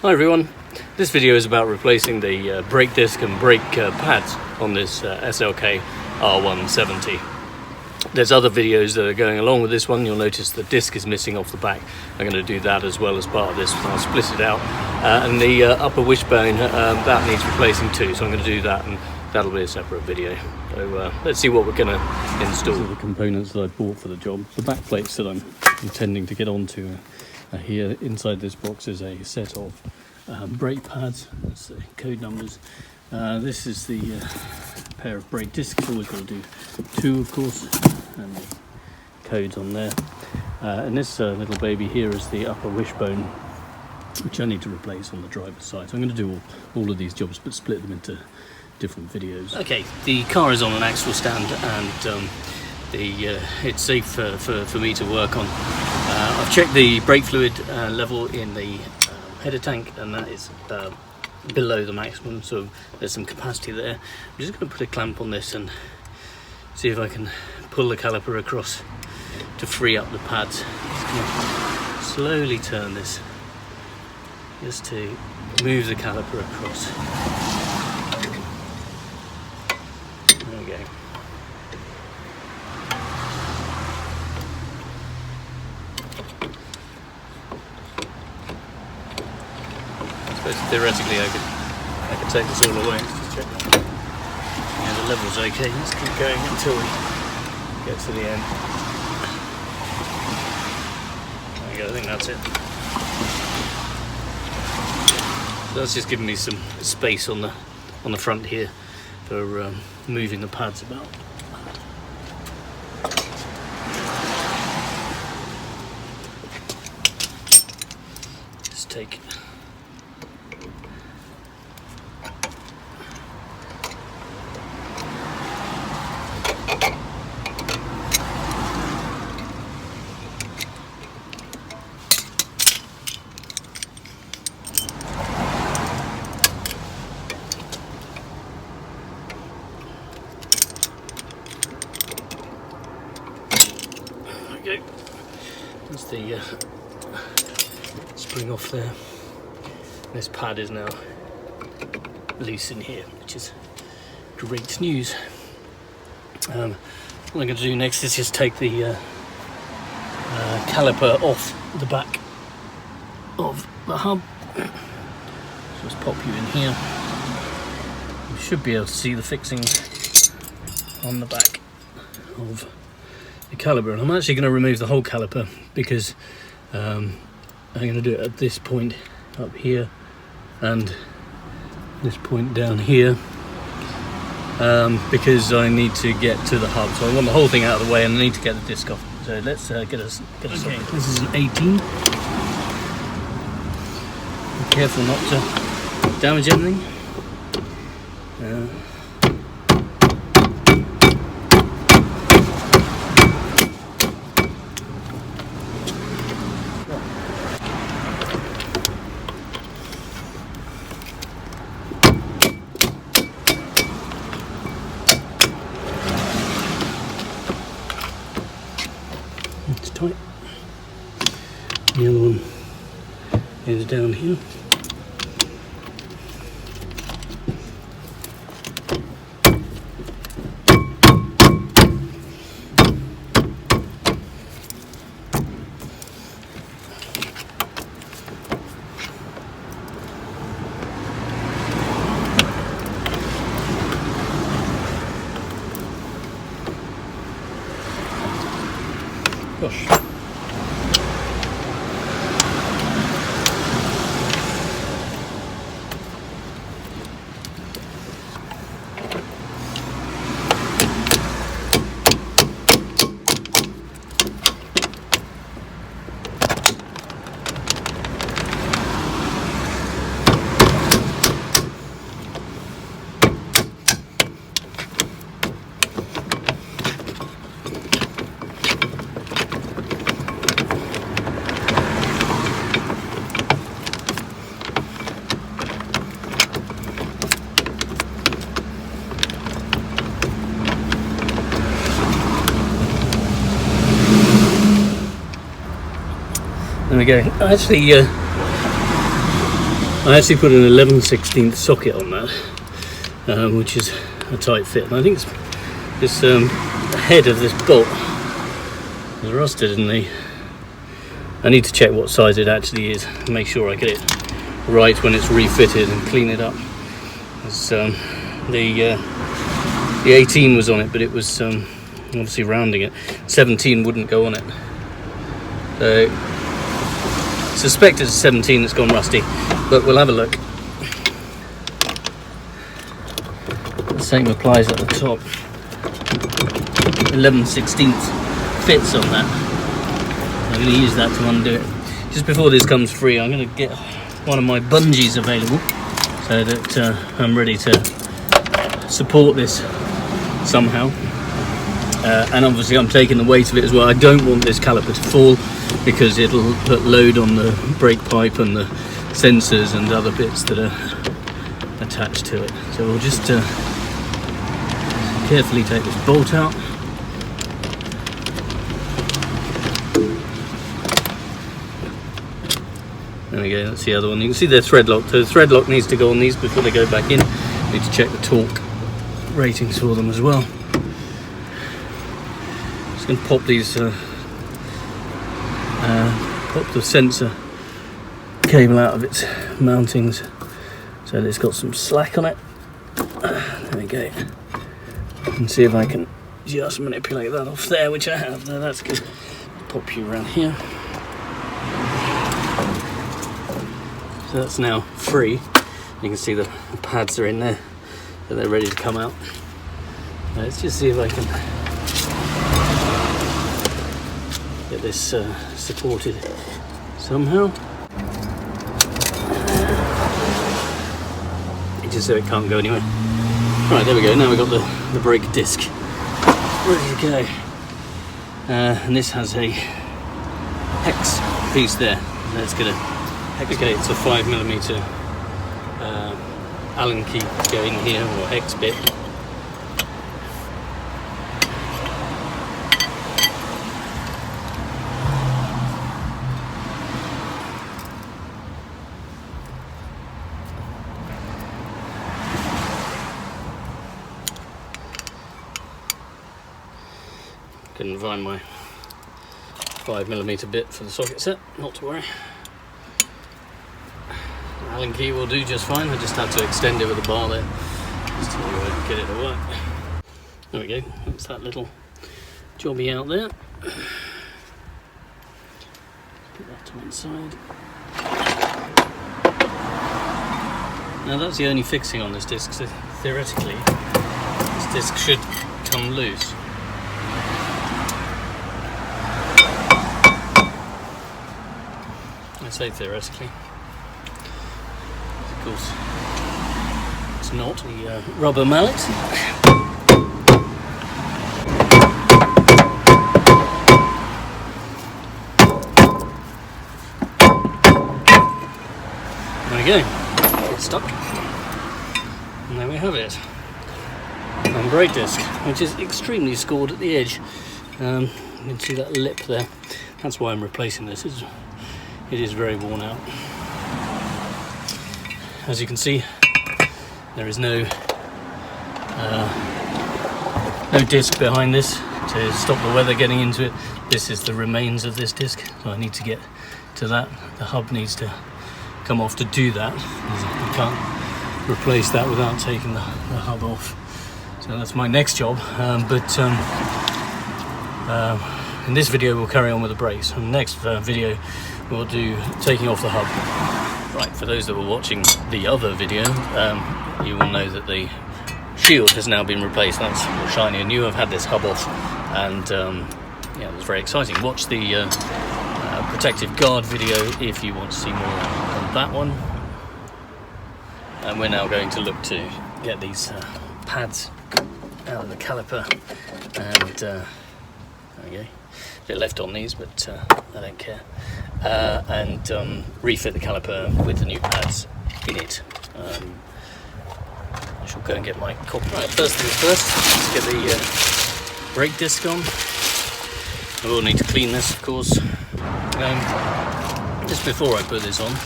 Hi everyone, this video is about replacing the brake disc and brake pads on this SLK R170. There's other videos that are going along with this one. You'll notice the disc is missing off the back. I'm going to do that as well as part of this. I'll split it out, and the upper wishbone, that needs replacing too, so I'm going to do that, and that'll be a separate video. So let's see what we're going to install. These are the components that I bought for the job. The back plates that I'm intending to get onto here. Inside this box is a set of brake pads. That's the code numbers. This is the pair of brake discs. Always got to do two, of course, and the codes on there. And this little baby here is the upper wishbone, which I need to replace on the driver's side. So I'm going to do all of these jobs, but split them into different videos. Okay, the car is on an axle stand, and it's safe for me to work on. I've checked the brake fluid level in the header tank, and that is below the maximum, so there's some capacity there. I'm just going to put a clamp on this and see if I can pull the caliper across to free up the pads. Just going to slowly turn this just to move the caliper across. There we go. Theoretically, I could take this all away. Let's just check that. Yeah, the level's okay. Let's keep going until we get to the end. There we go. I think that's it. So that's just giving me some space on the front here for moving the pads about. Just take. Go. That's the spring off there. This pad is now loose in here, which is great news. What I'm going to do next is just take the caliper off the back of the hub. Just pop you in here. You should be able to see the fixings on the back of the caliper, and I'm actually going to remove the whole caliper because I'm going to do it at this point up here and this point down here, because I need to get to the hub. So I want the whole thing out of the way, and I need to get the disc off. So let's get us. Okay, this is an 18. Be careful not to damage anything. It's tight. The other one is down here. Gosh. There we go. Actually, I actually put an 11/16 socket on that, which is a tight fit. And I think this head of this bolt is rusted in the... I need to check what size it actually is, make sure I get it right when it's refitted and clean it up. The 18 was on it, but it was obviously rounding it. 17 wouldn't go on it. So suspect it's a 17 that's gone rusty, but we'll have a look. The same applies at the top. 11/16 fits on that. I'm going to use that to undo it. Just before this comes free, I'm going to get one of my bungees available so that I'm ready to support this somehow. And obviously I'm taking the weight of it as well. I don't want this caliper to fall because it'll put load on the brake pipe and the sensors and other bits that are attached to it. So we'll just carefully take this bolt out. There we go, that's the other one. You can see they're thread locked. So the thread lock needs to go on these before they go back in. Need to check the torque ratings for them as well. Just going to pop these, pop the sensor cable out of its mountings so that it's got some slack on it. There we go. And see if I can just manipulate that off there, which I have. There, that's good. Pop you around here. So that's now free. You can see the pads are in there, so they're ready to come out. Let's just see if I can get this supported somehow. Just so it can't go anywhere. Right, there we go. Now we've got the brake disc ready to go. And this has a hex piece there. Let's get a okay, it's a 5mm Allen key going here, or hex bit. Couldn't find my 5mm bit for the socket set, not to worry. Allen key will do just fine. I just had to extend it with a bar there just to get it to work. There we go, that's that little jobby out there. Put that to one side. Now that's the only fixing on this disc, so theoretically this disc should come loose. I say theoretically. Of course, it's not the rubber mallet. There we go, it's stuck. And there we have it. And brake disc, which is extremely scored at the edge. You can see that lip there. That's why I'm replacing this. It is very worn out. As you can see, there is no disc behind this to stop the weather getting into it. This is the remains of this disc, so I need to get to that. The hub needs to come off to do that. You can't replace that without taking the hub off. So that's my next job. In this video we'll carry on with the brakes. In the next video we'll do taking off the hub. Right, for those that were watching the other video, you will know that the shield has now been replaced. That's more shiny and new. I've had this hub off, and yeah, it was very exciting. Watch the protective guard video if you want to see more on that one. And we're now going to look to get these pads out of the caliper, and there we go. A bit left on these, but I don't care. And refit the caliper with the new pads in it. I shall go and get my copy. Right, first things first, let's get the brake disc on. I will need to clean this, of course. Just before I put this on,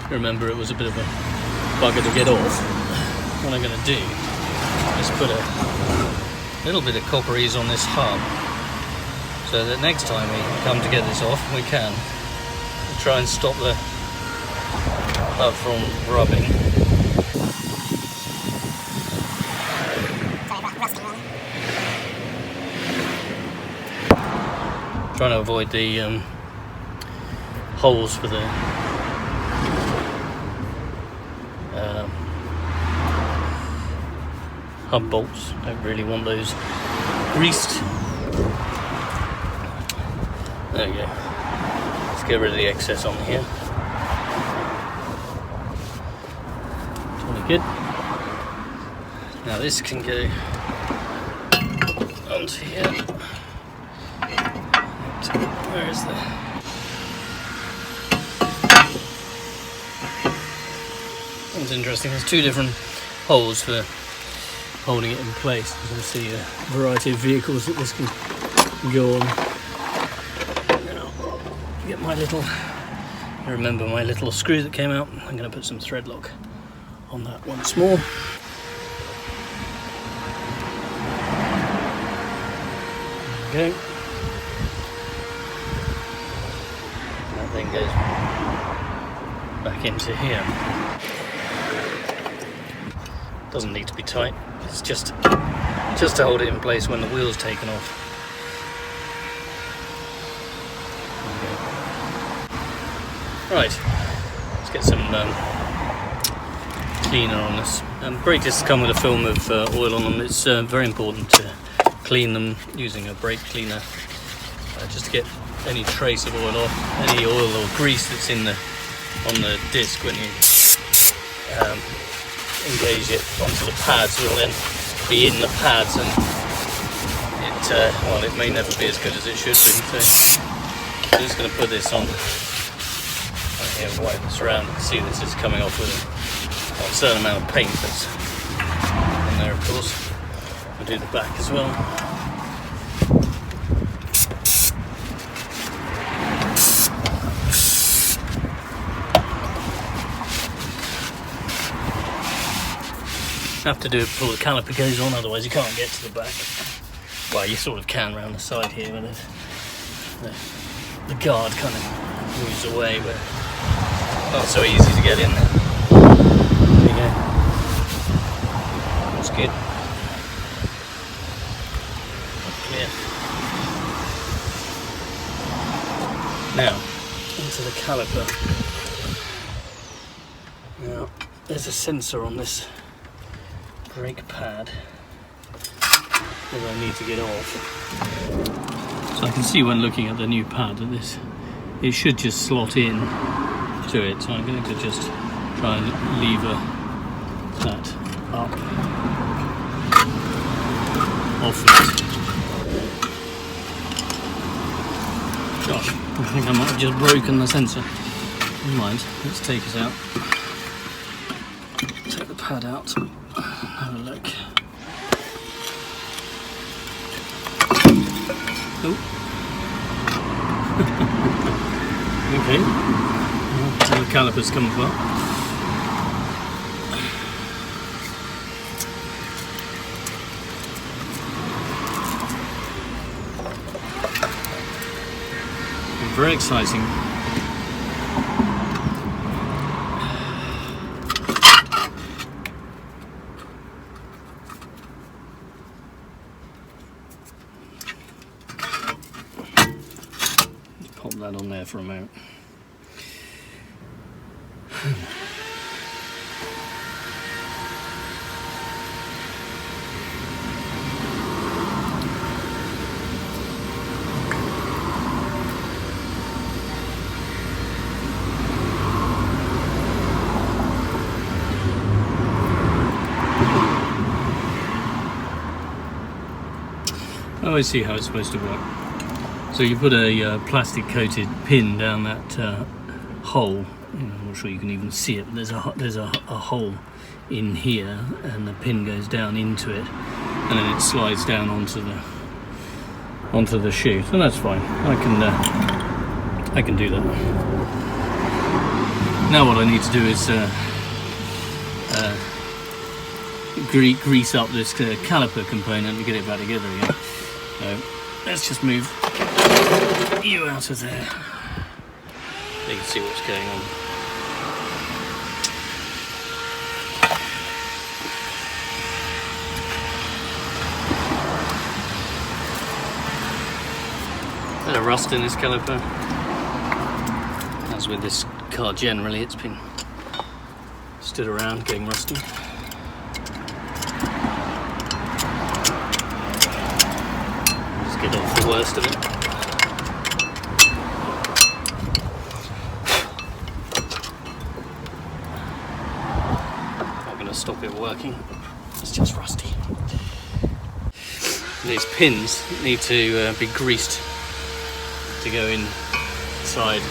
remember it was a bit of a bugger to get off. What I'm going to do is put a little bit of copper ease on this hub, so that next time we come to get this off, we can try and stop the hub from rubbing. Trying to avoid the holes for the hub bolts. Don't really want those greased. There we go. Let's get rid of the excess on here. Totally good. Now this can go onto here. Where is the... That's interesting. There's two different holes for holding it in place. You can see a variety of vehicles that this can go on. Now, get my little... I remember my little screw that came out. I'm going to put some thread lock on that once more. There we go. That thing goes back into here. Doesn't need to be tight. It's just to hold it in place when the wheel's taken off. Okay. Right, let's get some cleaner on this. Brake discs come with a film of oil on them. It's very important to clean them using a brake cleaner, just to get any trace of oil off, any oil or grease that's in the on the disc when you engage it onto the pads will then be in the pads, and it well, it may never be as good as it should be. So I'm just going to put this on right here and wipe this around. You can see this is coming off with a certain amount of paint that's on there, of course. We'll do the back as well. Have to do it before the caliper goes on, otherwise you can't get to the back. Well, you sort of can round the side here, but the guard kind of moves away, but not so easy to get in there. There you go. That's good. Clear. Now, into the caliper. Now, there's a sensor on this brake pad that I need to get off. So I can see when looking at the new pad that it should just slot in to it. So I'm going to just try and lever that up off it. Gosh, I think I might have just broken the sensor. Never mind, let's take it out. Take the pad out. Have a look. Oh. Okay. So the calipers come apart. Very exciting. Pop that on there for a moment. Oh, I see how it's supposed to work. So you put a plastic coated pin down that hole. I'm not sure you can even see it, but there's a hole in here, and the pin goes down into it, and then it slides down onto the shoe. So that's fine. I can do that. Now what I need to do is grease up this caliper component and get it back together again. So let's just move you out of there. You can see what's going on. Bit of rust in this caliper. As with this car generally, it's been stood around getting rusty. Just get off the worst of it. Not going to stop it working, it's just rusty. These pins need to be greased to go inside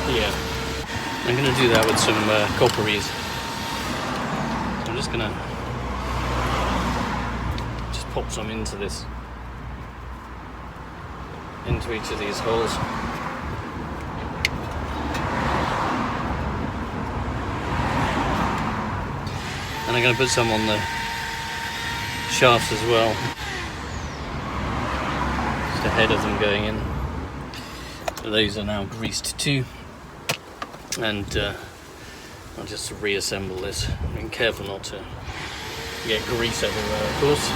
here. I'm going to do that with some copperies. So I'm just going to pop some into this, into each of these holes. And I'm going to put some on the shafts as well, just ahead of them going in. So those are now greased too. And I'll just reassemble this. Being careful not to get grease everywhere, of course.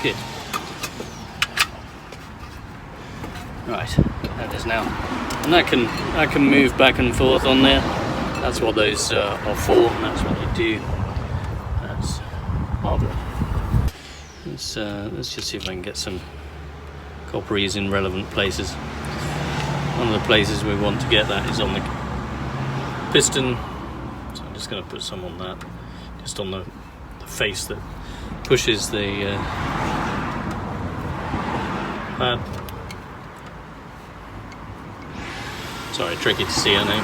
Good. Right, that is now. And that can move back and forth on there. That's what those are for, and that's what they do. That's marble. Let's just see if I can get some copperies in relevant places. One of the places we want to get that is on the piston. So I'm just going to put some on that, just on the face that pushes the pad. Sorry, tricky to see, I know.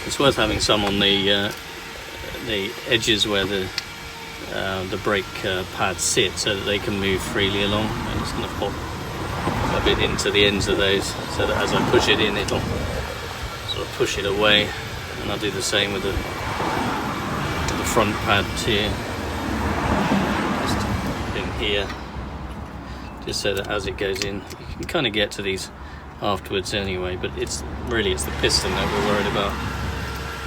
It's worth having some on the edges where the brake pads sit, so that they can move freely along. I'm just going to pop a bit into the ends of those, so that as I push it in, it'll sort of push it away. And I'll do the same with the front pad too. Here, just so that as it goes in, you can kind of get to these afterwards anyway, but it's the piston that we're worried about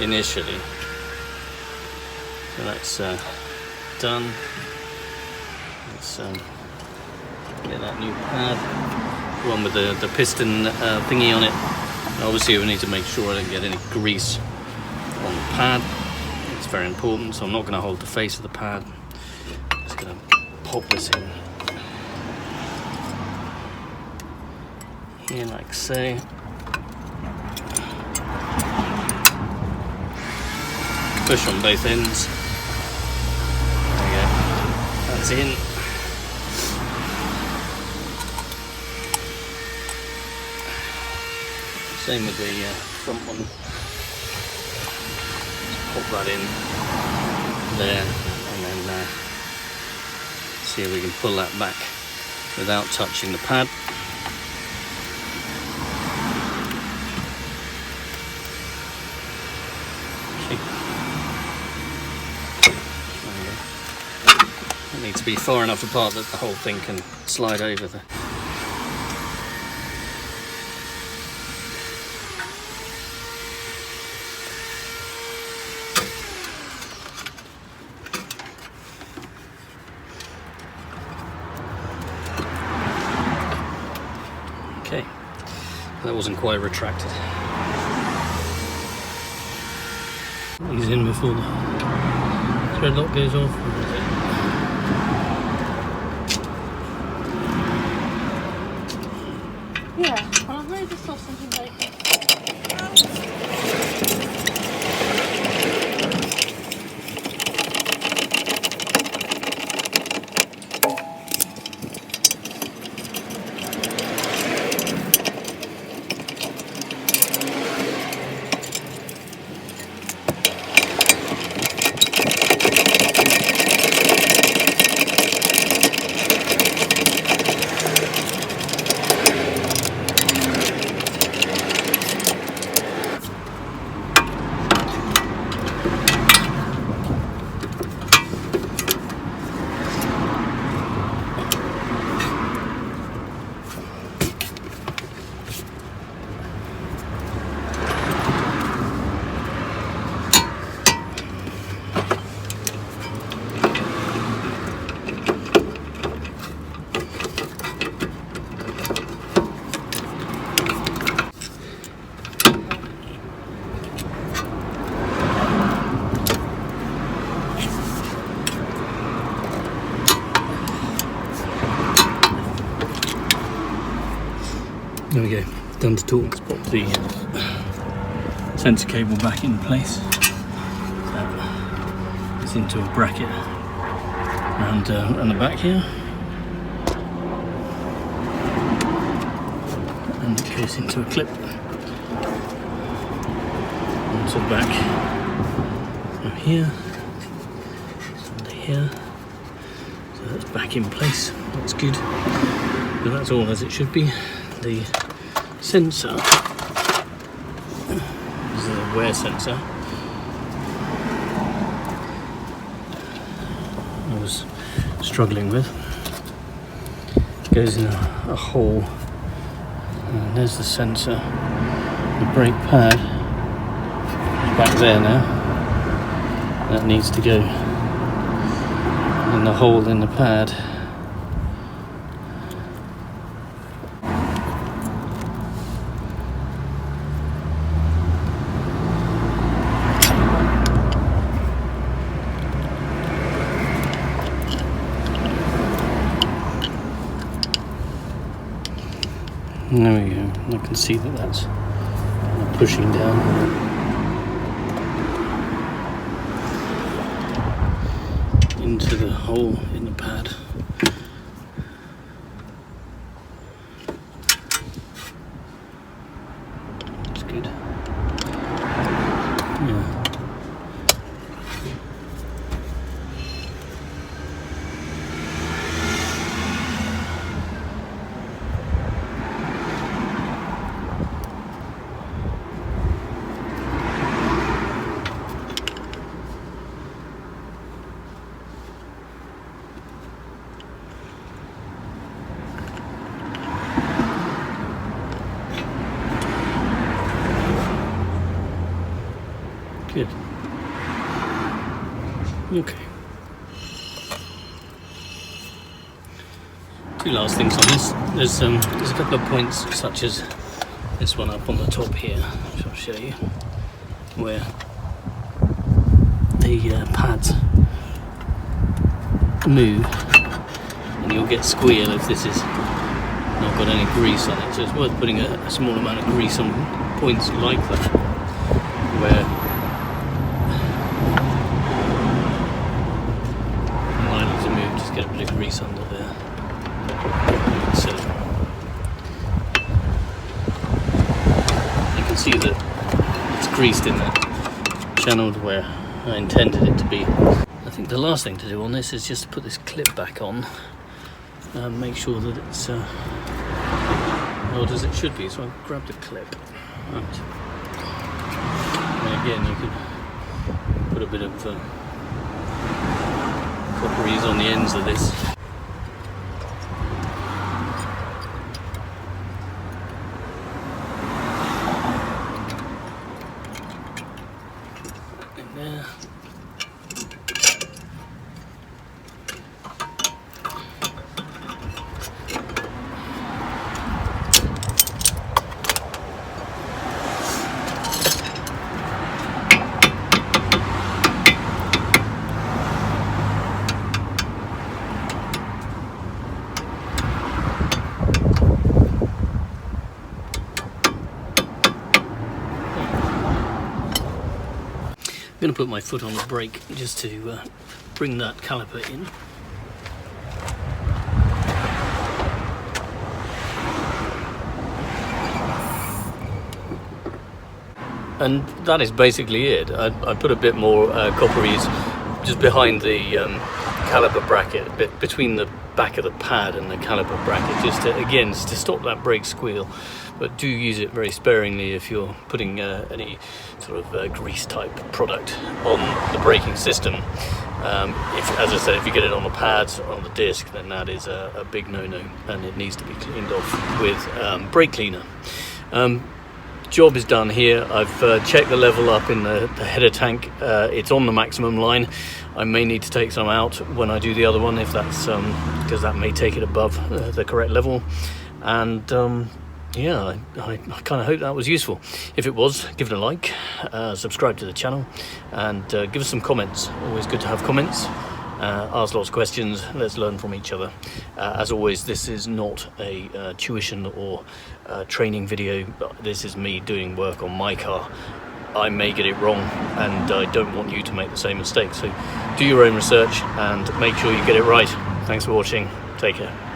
initially. So that's done. Let's get that new pad, one with the piston thingy on it. And obviously we need to make sure I don't get any grease on the pad. It's very important, so I'm not going to hold the face of the pad. Just going to pop this in here like so. Push on both ends. There we go. That's in. Same with the front one. Just pop that in there, and then see if we can pull that back without touching the pad. Okay. It needs to be far enough apart that the whole thing can slide over there. Okay, that wasn't quite retracted. He's in before the thread lock goes off. Yeah, well, I've made this off something like this. There we go, done to talk. Let's pop the sensor cable back in place. It's into a bracket around the back here. And it goes into a clip onto the back from here, under here. So that's back in place, that's good. But that's all as it should be. The sensor is a wear sensor. I was struggling with. It goes in a hole. And there's the sensor. The brake pad is back there now. That needs to go in the hole in the pad. There we go, I can see that that's pushing down. Into the hole in the pad. That's good. Yeah. Good. Okay. Two last things on this. There's a couple of points, such as this one up on the top here, which I'll show you, where the pads move, and you'll get squeal if this is not got any grease on it. So it's worth putting a small amount of grease on points like that, where get a bit of grease under there. So you can see that it's greased in there, channeled where I intended it to be. I think the last thing to do on this is just to put this clip back on and make sure that it's held as it should be. So I've grabbed a clip. Right. And again, you can put a bit of copperies on the ends of this. In there. I'm going to put my foot on the brake just to bring that caliper in. And that is basically it. I put a bit more copperies just behind the caliper bracket, a bit between the back of the pad and the caliper bracket, just to stop that brake squeal. But do use it very sparingly if you're putting any sort of grease type product on the braking system. As I said, if you get it on the pads or on the disc, then that is a big no-no, and it needs to be cleaned off with brake cleaner. Job is done here. I've checked the level up in the header tank. It's on the maximum line. I may need to take some out when I do the other one, if that's because that may take it above the correct level. And yeah, I kind of hope that was useful. If it was, give it a like, subscribe to the channel, and give us some comments. Always good to have comments. ask lots of questions, let's learn from each other. As always, this is not a tuition or training video, but this is me doing work on my car. I may get it wrong, and I don't want you to make the same mistake, so do your own research and make sure you get it right. Thanks for watching, take care.